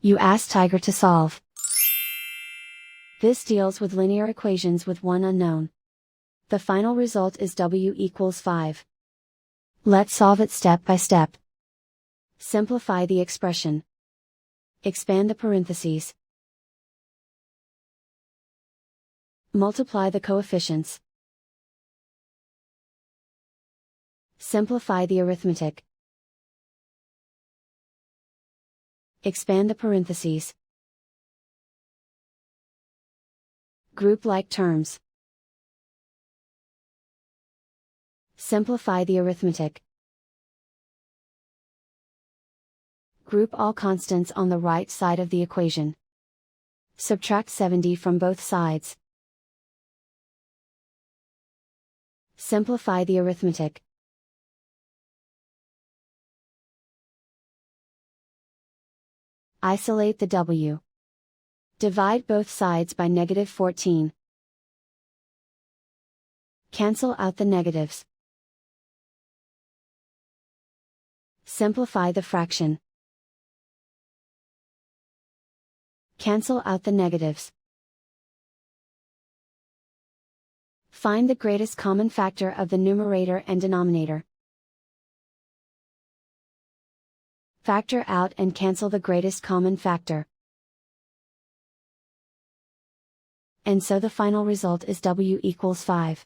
You ask Tiger to solve. This deals with linear equations with one unknown. The final result is w equals 5. Let's solve it step by step. Simplify the expression. Expand the parentheses. Multiply the coefficients. Simplify the arithmetic. Expand the parentheses. Group like terms. Simplify the arithmetic. Group all constants on the right side of the equation. Subtract 70 from both sides. Simplify the arithmetic. Isolate the w. Divide both sides by -14. Cancel out the negatives. Simplify the fraction. Cancel out the negatives. Find the greatest common factor of the numerator and denominator. Factor out and cancel the greatest common factor. And so the final result is w equals 5.